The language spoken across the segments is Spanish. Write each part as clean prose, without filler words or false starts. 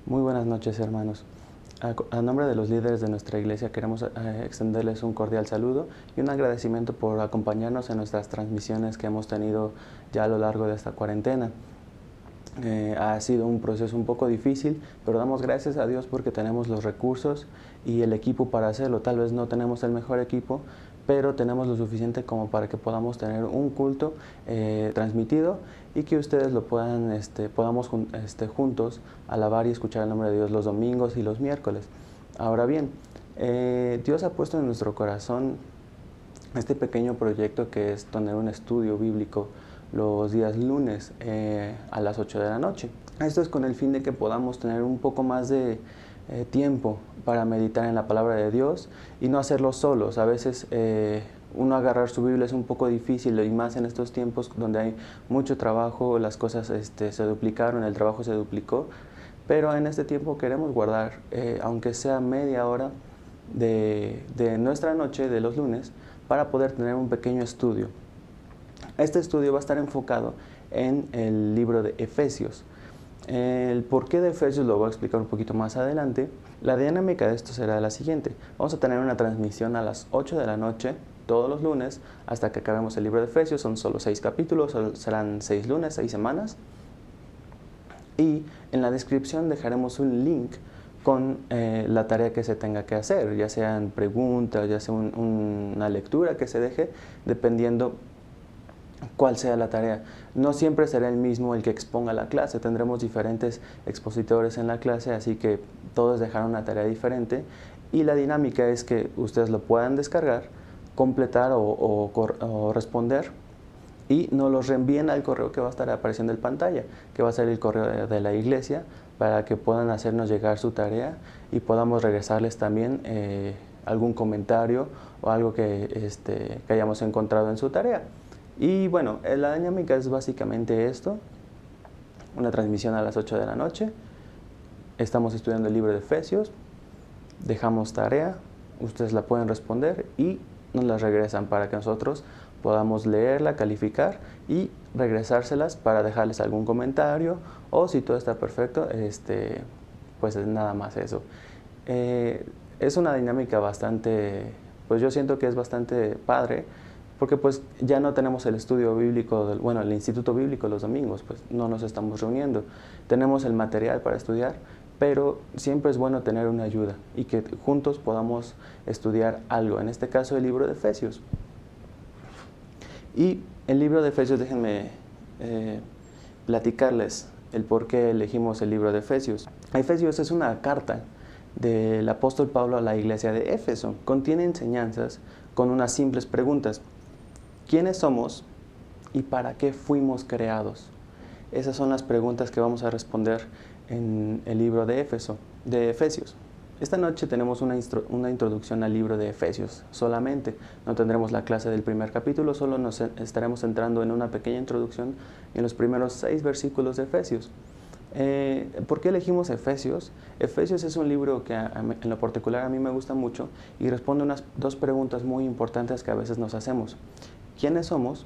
Muy buenas noches, hermanos. A nombre de los líderes de nuestra iglesia queremos extenderles un cordial saludo y un agradecimiento por acompañarnos en nuestras transmisiones que hemos tenido ya a lo largo de esta cuarentena. Ha sido un proceso un poco difícil, pero damos gracias a Dios porque tenemos los recursos y el equipo para hacerlo. Tal vez no tenemos el mejor equipo, pero tenemos lo suficiente como para que podamos tener un culto transmitido y que ustedes lo puedan, podamos juntos alabar y escuchar el nombre de Dios los domingos y los miércoles. Ahora bien, Dios ha puesto en nuestro corazón este pequeño proyecto que es tener un estudio bíblico los días lunes a las 8 de la noche. Esto es con el fin de que podamos tener un poco más de tiempo para meditar en la palabra de Dios y no hacerlo solos. A veces uno agarrar su Biblia es un poco difícil, y más en estos tiempos donde hay mucho trabajo, las cosas se duplicaron, el trabajo se duplicó, pero en este tiempo queremos guardar, aunque sea media hora de nuestra noche de los lunes, para poder tener un pequeño estudio. Este estudio va a estar enfocado en el libro de Efesios. El porqué de Efesios lo voy a explicar un poquito más adelante. La dinámica de esto será la siguiente. Vamos a tener una transmisión a las 8 de la noche, todos los lunes, hasta que acabemos el libro de Efesios. Son solo 6 capítulos, serán 6 lunes, 6 semanas. Y en la descripción dejaremos un link con la tarea que se tenga que hacer, ya sean preguntas, ya sea una lectura que se deje, dependiendo cuál sea la tarea. No siempre será el mismo el que exponga la clase, tendremos diferentes expositores en la clase, así que todos dejarán una tarea diferente y la dinámica es que ustedes lo puedan descargar, completar o responder y nos los reenvíen al correo que va a estar apareciendo en pantalla, que va a ser el correo de la iglesia, para que puedan hacernos llegar su tarea y podamos regresarles también algún comentario o algo que hayamos encontrado en su tarea. Y bueno, la dinámica es básicamente esto: una transmisión a las 8 de la noche, estamos estudiando el libro de Efesios, dejamos tarea, ustedes la pueden responder y nos la regresan para que nosotros podamos leerla, calificar y regresárselas para dejarles algún comentario, o si todo está perfecto, pues es nada más eso. Es una dinámica bastante, pues yo siento que es bastante padre, porque pues ya no tenemos el estudio bíblico, el instituto bíblico los domingos, pues no nos estamos reuniendo. Tenemos el material para estudiar, pero siempre es bueno tener una ayuda y que juntos podamos estudiar algo, en este caso el libro de Efesios. Y el libro de Efesios, déjenme platicarles el por qué elegimos el libro de Efesios. Efesios es una carta del apóstol Pablo a la iglesia de Éfeso. Contiene enseñanzas con unas simples preguntas. ¿Quiénes somos y para qué fuimos creados? Esas son las preguntas que vamos a responder en el libro de Efesios. Esta noche tenemos una introducción al libro de Efesios solamente. No tendremos la clase del primer capítulo, solo nos estaremos entrando en una pequeña introducción en los primeros 6 versículos de Efesios. ¿Por qué elegimos Efesios? Efesios es un libro que en lo particular a mí me gusta mucho y responde unas 2 preguntas muy importantes que a veces nos hacemos. ¿Quiénes somos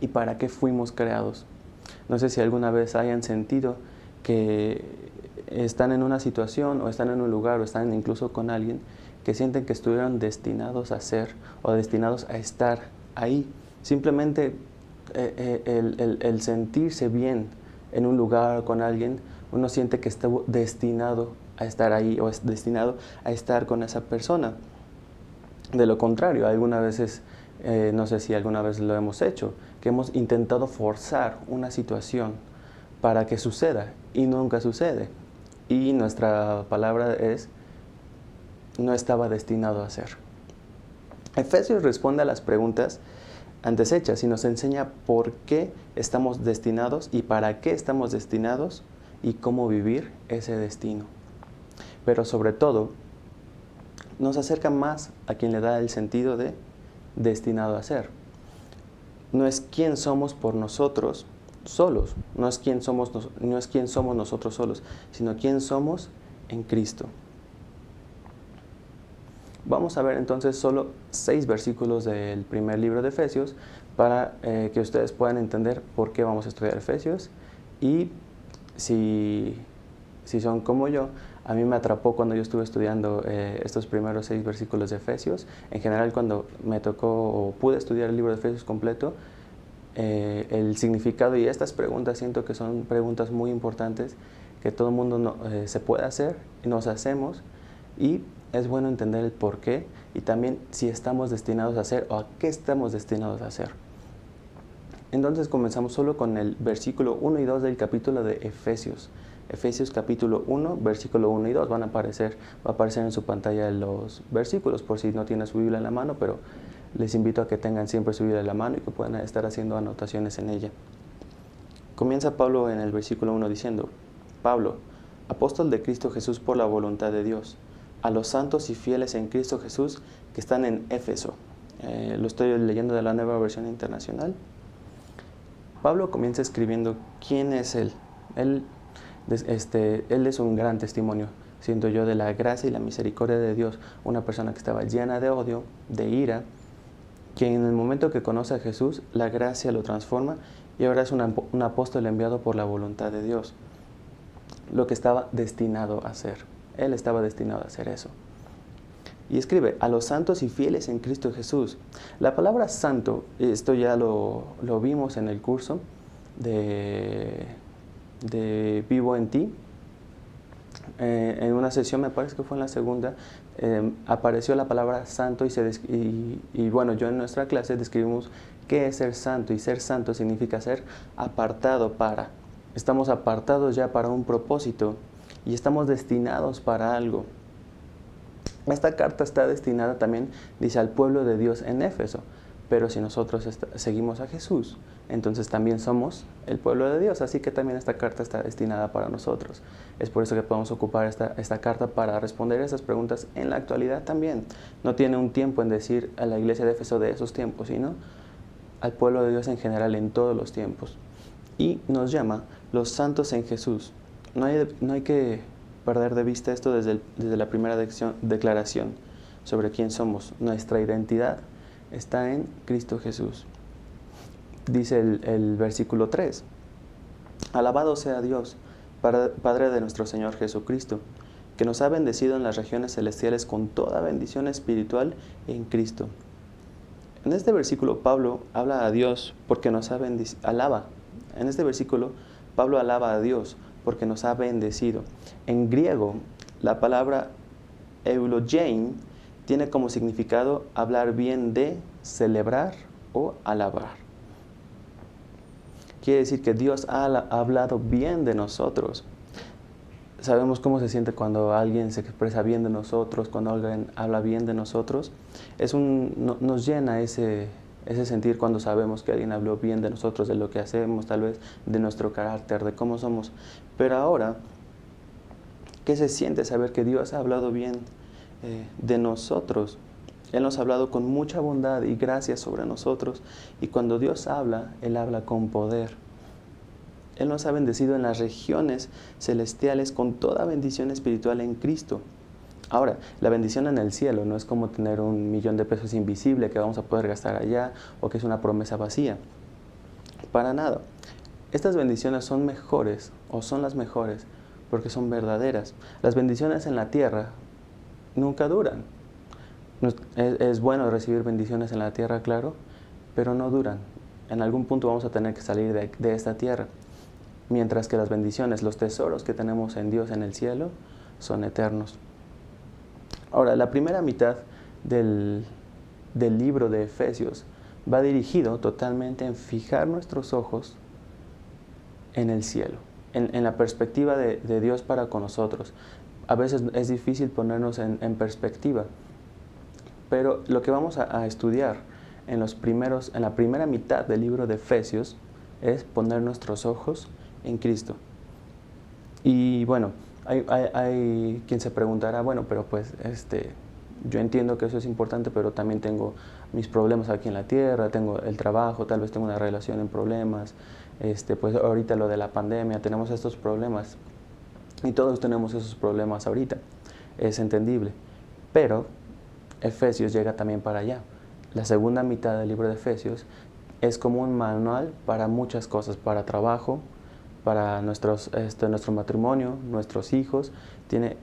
y para qué fuimos creados? No sé si alguna vez hayan sentido que están en una situación o están en un lugar o están incluso con alguien que sienten que estuvieron destinados a ser o destinados a estar ahí. Simplemente el sentirse bien en un lugar o con alguien, uno siente que está destinado a estar ahí o es destinado a estar con esa persona. De lo contrario, algunas veces, no sé si alguna vez lo hemos hecho, que hemos intentado forzar una situación para que suceda y nunca sucede. Y nuestra palabra es, no estaba destinado a ser. Efesios responde a las preguntas antes hechas y nos enseña por qué estamos destinados y para qué estamos destinados y cómo vivir ese destino. Pero sobre todo, nos acerca más a quien le da el sentido de destinado a ser. No es quién somos por nosotros solos, no es quién somos nosotros solos, sino quién somos en Cristo. Vamos a ver entonces solo 6 versículos del primer libro de Efesios para que ustedes puedan entender por qué vamos a estudiar Efesios y si si son como yo, a mí me atrapó cuando yo estuve estudiando estos primeros 6 versículos de Efesios. En general, cuando me tocó o pude estudiar el libro de Efesios completo, el significado y estas preguntas siento que son preguntas muy importantes que todo el mundo se puede hacer y nos hacemos, y es bueno entender el por qué y también si estamos destinados a hacer o a qué estamos destinados a hacer. Entonces comenzamos solo con el versículo 1 y 2 del capítulo de Efesios. Efesios capítulo 1, versículo 1 y 2 va a aparecer en su pantalla los versículos por si no tienen su Biblia en la mano, pero les invito a que tengan siempre su Biblia en la mano y que puedan estar haciendo anotaciones en ella. Comienza Pablo en el versículo 1 diciendo: Pablo, apóstol de Cristo Jesús por la voluntad de Dios, a los santos y fieles en Cristo Jesús que están en Éfeso. Lo estoy leyendo de la Nueva Versión Internacional. Pablo comienza escribiendo quién es él. Él es un gran testimonio, siento yo, de la gracia y la misericordia de Dios. Una persona que estaba llena de odio, de ira, que en el momento que conoce a Jesús, la gracia lo transforma y ahora es un apóstol enviado por la voluntad de Dios. Lo que estaba destinado a hacer. Él estaba destinado a hacer eso. Y escribe: a los santos y fieles en Cristo Jesús. La palabra santo, esto ya lo vimos en el curso de Vivo en Ti. En una sesión, me parece que fue en la segunda, apareció la palabra santo y bueno, yo en nuestra clase describimos qué es ser santo, y ser santo significa ser apartado para. Estamos apartados ya para un propósito y estamos destinados para algo. Esta carta está destinada también, dice, al pueblo de Dios en Éfeso, pero si nosotros seguimos a Jesús, entonces también somos el pueblo de Dios, así que también esta carta está destinada para nosotros. Es por eso que podemos ocupar esta carta para responder esas preguntas en la actualidad también. No tiene un tiempo en decir a la iglesia de Éfeso de esos tiempos, sino al pueblo de Dios en general en todos los tiempos. Y nos llama los santos en Jesús. No hay que perder de vista esto desde la primera declaración sobre quién somos. Nuestra identidad está en Cristo Jesús. Dice el versículo 3: alabado sea Dios, Padre de nuestro Señor Jesucristo, que nos ha bendecido en las regiones celestiales con toda bendición espiritual en Cristo. En este versículo Pablo habla a Dios porque nos ha alaba. En este versículo Pablo alaba a Dios porque nos ha bendecido. En griego, la palabra eulogein tiene como significado hablar bien de, celebrar o alabar. Quiere decir que Dios ha hablado bien de nosotros. Sabemos cómo se siente cuando alguien se expresa bien de nosotros, cuando alguien habla bien de nosotros. Nos llena ese sentir cuando sabemos que alguien habló bien de nosotros, de lo que hacemos, tal vez de nuestro carácter, de cómo somos. Pero ahora, ¿qué se siente saber que Dios ha hablado bien de nosotros? Él nos ha hablado con mucha bondad y gracia sobre nosotros, y cuando Dios habla, Él habla con poder. Él nos ha bendecido en las regiones celestiales con toda bendición espiritual en Cristo. Ahora, la bendición en el cielo no es como tener $1,000,000 invisible que vamos a poder gastar allá, o que es una promesa vacía. Para nada. Estas bendiciones son mejores, o son las mejores, porque son verdaderas. Las bendiciones en la tierra nunca duran. Es bueno recibir bendiciones en la tierra, claro, pero no duran. En algún punto vamos a tener que salir de esta tierra. Mientras que las bendiciones, los tesoros que tenemos en Dios en el cielo, son eternos. Ahora, la primera mitad del libro de Efesios va dirigido totalmente en fijar nuestros ojos en el cielo, en la perspectiva de Dios para con nosotros. A veces es difícil ponernos en perspectiva, pero lo que vamos a estudiar en la primera mitad del libro de Efesios es poner nuestros ojos en Cristo. Y bueno, hay quien se preguntará, bueno, pero pues yo entiendo que eso es importante, pero también tengo mis problemas aquí en la tierra, tengo el trabajo, tal vez tengo una relación en problemas, pues ahorita lo de la pandemia, tenemos estos problemas, y todos tenemos esos problemas ahorita, es entendible, pero Efesios llega también para allá. La segunda mitad del libro de Efesios es como un manual para muchas cosas, para trabajo, para nuestro matrimonio, nuestros hijos.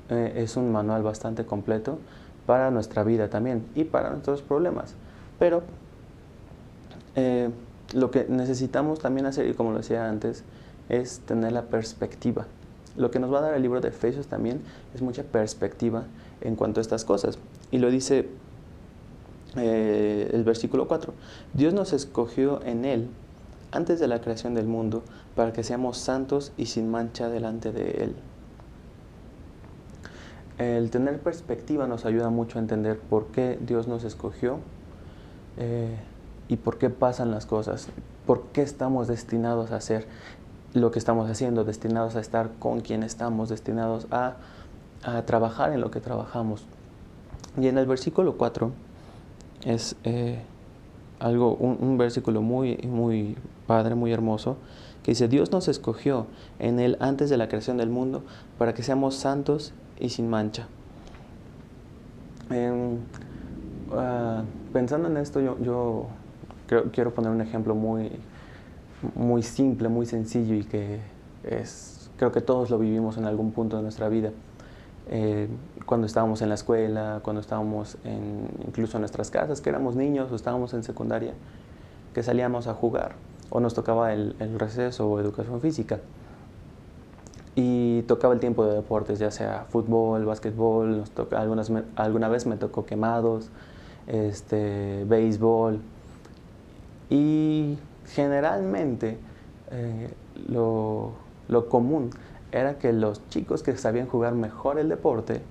Es un manual bastante completo para nuestra vida también y para nuestros problemas. Pero lo que necesitamos también hacer, y como lo decía antes, es tener la perspectiva. Lo que nos va a dar el libro de Efesios también es mucha perspectiva en cuanto a estas cosas. Y lo dice el versículo 4. Dios nos escogió en Él antes de la creación del mundo para que seamos santos y sin mancha delante de Él. El tener perspectiva nos ayuda mucho a entender por qué Dios nos escogió y por qué pasan las cosas, por qué estamos destinados a hacer lo que estamos haciendo, destinados a estar con quien estamos, destinados a trabajar en lo que trabajamos. Y en el versículo 4 es un versículo muy, muy padre, muy hermoso, que dice: Dios nos escogió en Él antes de la creación del mundo para que seamos santos y sin mancha. Pensando en esto, yo quiero poner un ejemplo muy, muy simple, muy sencillo, y que creo que todos lo vivimos en algún punto de nuestra vida. Cuando estábamos en la escuela, cuando estábamos incluso en nuestras casas, que éramos niños o estábamos en secundaria, que salíamos a jugar, o nos tocaba el receso o educación física, y tocaba el tiempo de deportes, ya sea fútbol, básquetbol, alguna vez me tocó quemados, béisbol, y generalmente lo común era que los chicos que sabían jugar mejor el deporte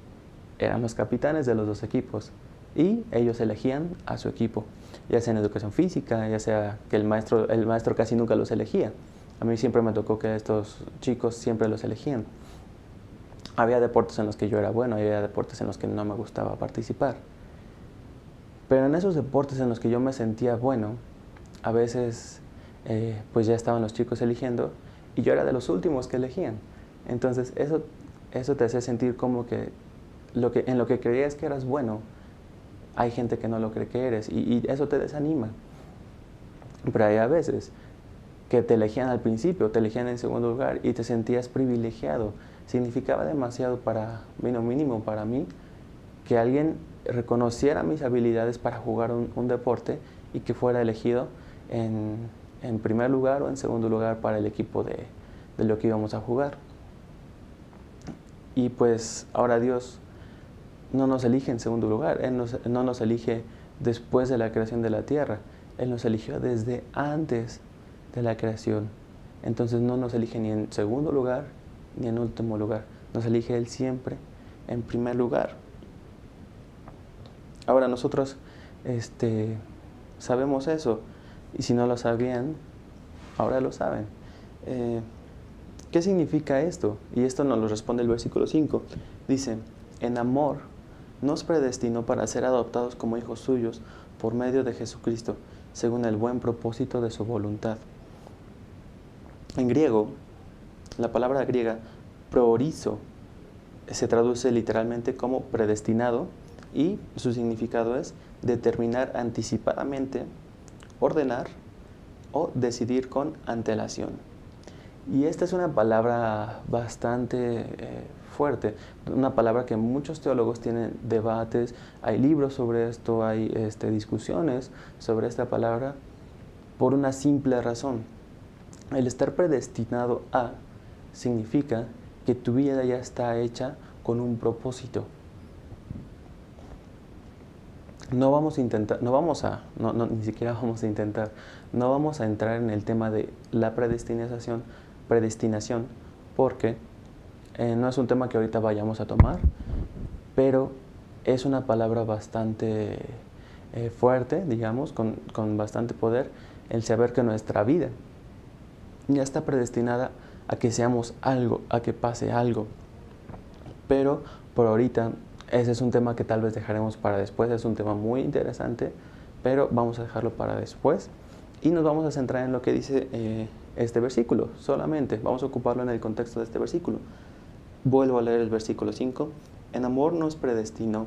eran los capitanes de los dos equipos, y ellos elegían a su equipo, ya sea en educación física, ya sea que el maestro casi nunca los elegía. A mí siempre me tocó que estos chicos siempre los elegían. Había deportes en los que yo era bueno, había deportes en los que no me gustaba participar. Pero en esos deportes en los que yo me sentía bueno, a veces pues ya estaban los chicos eligiendo y yo era de los últimos que elegían. Entonces eso te hace sentir como que en lo que creías que eras bueno, hay gente que no lo cree que eres, y eso te desanima. Pero hay a veces que te elegían al principio, te elegían en segundo lugar y te sentías privilegiado. Significaba demasiado mínimo para mí, que alguien reconociera mis habilidades para jugar un deporte y que fuera elegido en primer lugar o en segundo lugar para el equipo de lo que íbamos a jugar. Y pues ahora Dios no nos elige en segundo lugar, Él no nos elige después de la creación de la tierra, Él nos eligió desde antes de la creación. Entonces no nos elige ni en segundo lugar ni en último lugar, nos elige Él siempre en primer lugar. Ahora nosotros sabemos eso, y si no lo sabían, ahora lo saben. ¿Qué significa esto? Y esto nos lo responde el versículo 5. Dice: en amor nos predestinó para ser adoptados como hijos suyos por medio de Jesucristo, según el buen propósito de su voluntad. En griego, la palabra griega proorizo se traduce literalmente como predestinado, y su significado es determinar anticipadamente, ordenar o decidir con antelación. Y esta es una palabra bastante fuerte, una palabra que muchos teólogos tienen debates, hay libros sobre esto, hay discusiones sobre esta palabra, por una simple razón. El estar predestinado a significa que tu vida ya está hecha con un propósito. Ni siquiera vamos a intentar, no vamos a entrar en el tema de la predestinación, porque no es un tema que ahorita vayamos a tomar, pero es una palabra bastante fuerte, digamos, con bastante poder, el saber que nuestra vida ya está predestinada a que seamos algo, a que pase algo. Pero por ahorita ese es un tema que tal vez dejaremos para después, es un tema muy interesante, pero vamos a dejarlo para después y nos vamos a centrar en lo que dice este versículo solamente. Vamos a ocuparlo en el contexto de este versículo. Vuelvo a leer el versículo 5. En amor nos predestinó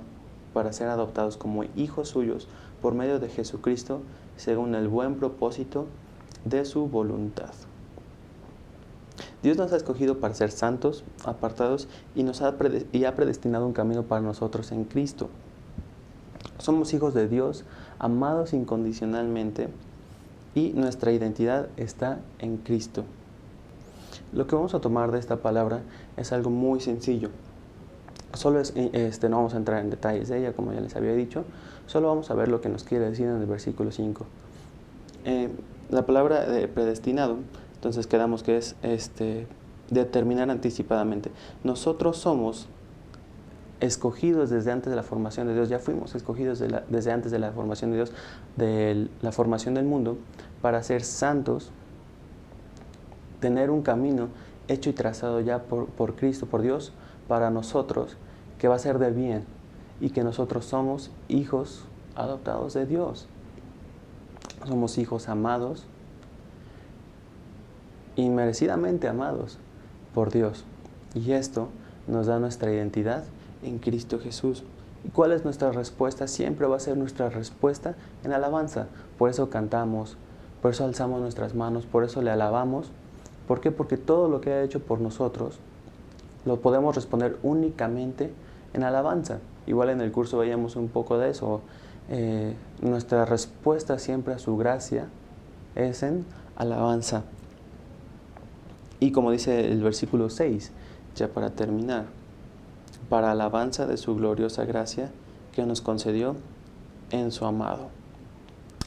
para ser adoptados como hijos suyos por medio de Jesucristo, según el buen propósito de su voluntad. Dios nos ha escogido para ser santos, apartados, y ha predestinado un camino para nosotros en Cristo. Somos hijos de Dios, amados incondicionalmente, y nuestra identidad está en Cristo. Lo que vamos a tomar de esta palabra es algo muy sencillo. No vamos a entrar en detalles de ella, como ya les había dicho. Solo vamos a ver lo que nos quiere decir en el versículo 5. La palabra de predestinado, entonces quedamos que es determinar anticipadamente. Nosotros somos escogidos desde antes de la formación de Dios. Ya fuimos escogidos desde antes de la formación de Dios, de la formación del mundo, para ser santos, tener un camino hecho y trazado ya por Cristo, por Dios, para nosotros, que va a ser de bien, y que nosotros somos hijos adoptados de Dios. Somos hijos amados, inmerecidamente amados por Dios. Y esto nos da nuestra identidad en Cristo Jesús. ¿Y cuál es nuestra respuesta? Siempre va a ser nuestra respuesta en alabanza. Por eso cantamos, por eso alzamos nuestras manos, por eso le alabamos. ¿Por qué? Porque todo lo que ha hecho por nosotros lo podemos responder únicamente en alabanza. Igual en el curso veíamos un poco de eso. Nuestra respuesta siempre a su gracia es en alabanza. Y como dice el versículo 6, ya para terminar, para alabanza de su gloriosa gracia que nos concedió en su amado.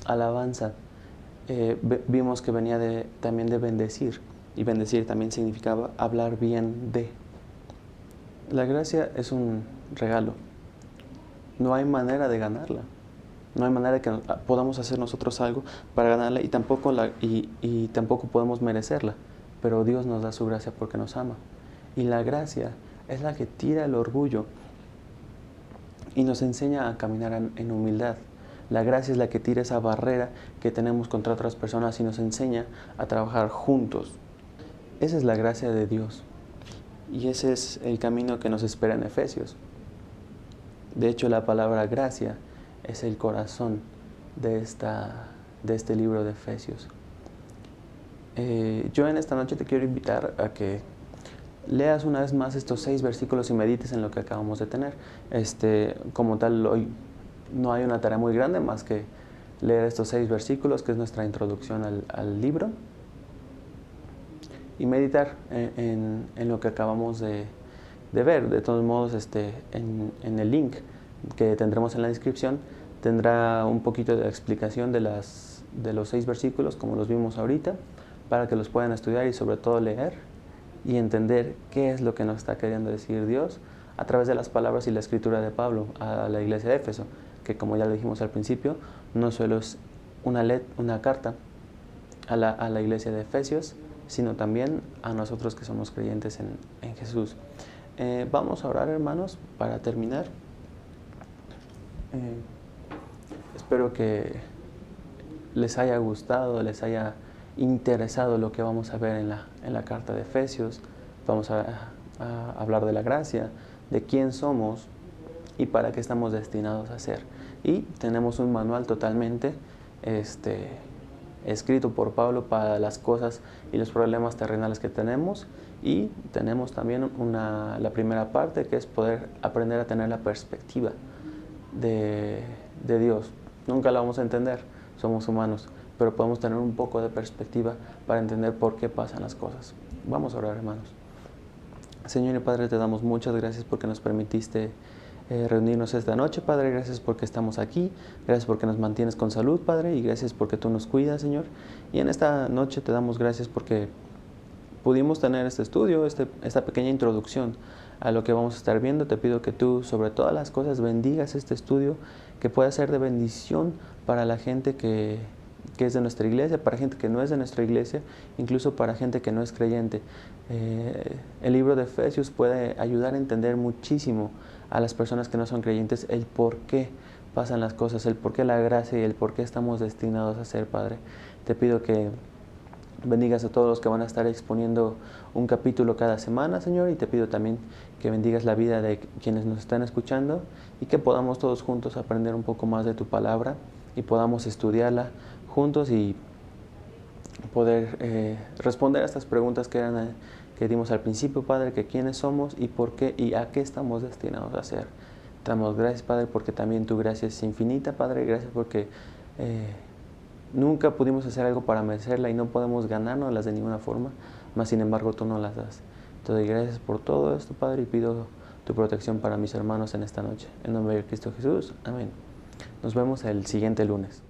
Alabanza, vimos que venía también de bendecir, y bendecir también significaba hablar bien de. La gracia es un regalo, no hay manera de ganarla. No hay manera de que podamos hacer nosotros algo para ganarla, y tampoco podemos merecerla. Pero Dios nos da su gracia porque nos ama. Y la gracia es la que tira el orgullo y nos enseña a caminar en humildad. La gracia es la que tira esa barrera que tenemos contra otras personas y nos enseña a trabajar juntos. Esa es la gracia de Dios. Y ese es el camino que nos espera en Efesios. De hecho, la palabra gracia es el corazón de este libro de Efesios. Yo en esta noche te quiero invitar a que leas una vez más estos 6 versículos y medites en lo que acabamos de tener. Como tal, hoy no hay una tarea muy grande más que leer estos 6 versículos, que es nuestra introducción al libro, y meditar en lo que acabamos de ver. De todos modos, en el link que tendremos en la descripción, tendrá un poquito de explicación de los 6 versículos, como los vimos ahorita, para que los puedan estudiar y sobre todo leer y entender qué es lo que nos está queriendo decir Dios a través de las palabras y la escritura de Pablo a la iglesia de Éfeso, que como ya lo dijimos al principio, no solo es una carta a la iglesia de Efesios, sino también a nosotros que somos creyentes en Jesús. Vamos a orar, hermanos, para terminar. Espero que les haya gustado, les haya interesado lo que vamos a ver en la carta de Efesios. Vamos a hablar de la gracia, de quién somos y para qué estamos destinados a ser. Y tenemos un manual totalmente escrito por Pablo para las cosas y los problemas terrenales que tenemos. Y tenemos también la primera parte, que es poder aprender a tener la perspectiva de Dios. Nunca la vamos a entender, somos humanos, pero podemos tener un poco de perspectiva para entender por qué pasan las cosas. Vamos a orar, hermanos. Señor y Padre, te damos muchas gracias porque nos permitiste reunirnos esta noche, Padre. Gracias porque estamos aquí, gracias porque nos mantienes con salud, Padre, y gracias porque tú nos cuidas, Señor. Y en esta noche te damos gracias porque pudimos tener este estudio, esta pequeña introducción a lo que vamos a estar viendo. Te pido que tú, sobre todas las cosas, bendigas este estudio, que pueda ser de bendición para la gente que es de nuestra iglesia, para gente que no es de nuestra iglesia, incluso para gente que no es creyente. El libro de Efesios puede ayudar a entender muchísimo a las personas que no son creyentes el por qué pasan las cosas, el por qué la gracia y el por qué estamos destinados a ser, Padre. Te pido que bendigas a todos los que van a estar exponiendo un capítulo cada semana, Señor, y te pido también que bendigas la vida de quienes nos están escuchando y que podamos todos juntos aprender un poco más de tu palabra y podamos estudiarla juntos y poder responder a estas preguntas que eran que dimos al principio, Padre, que quiénes somos y por qué y a qué estamos destinados a ser. Te damos gracias, Padre, porque también tu gracia es infinita, Padre. Gracias porque nunca pudimos hacer algo para merecerla y no podemos ganárnoslas de ninguna forma, mas sin embargo tú nos las das. Te doy gracias por todo esto, Padre, y pido tu protección para mis hermanos en esta noche. En nombre de Cristo Jesús. Amén. Nos vemos el siguiente lunes.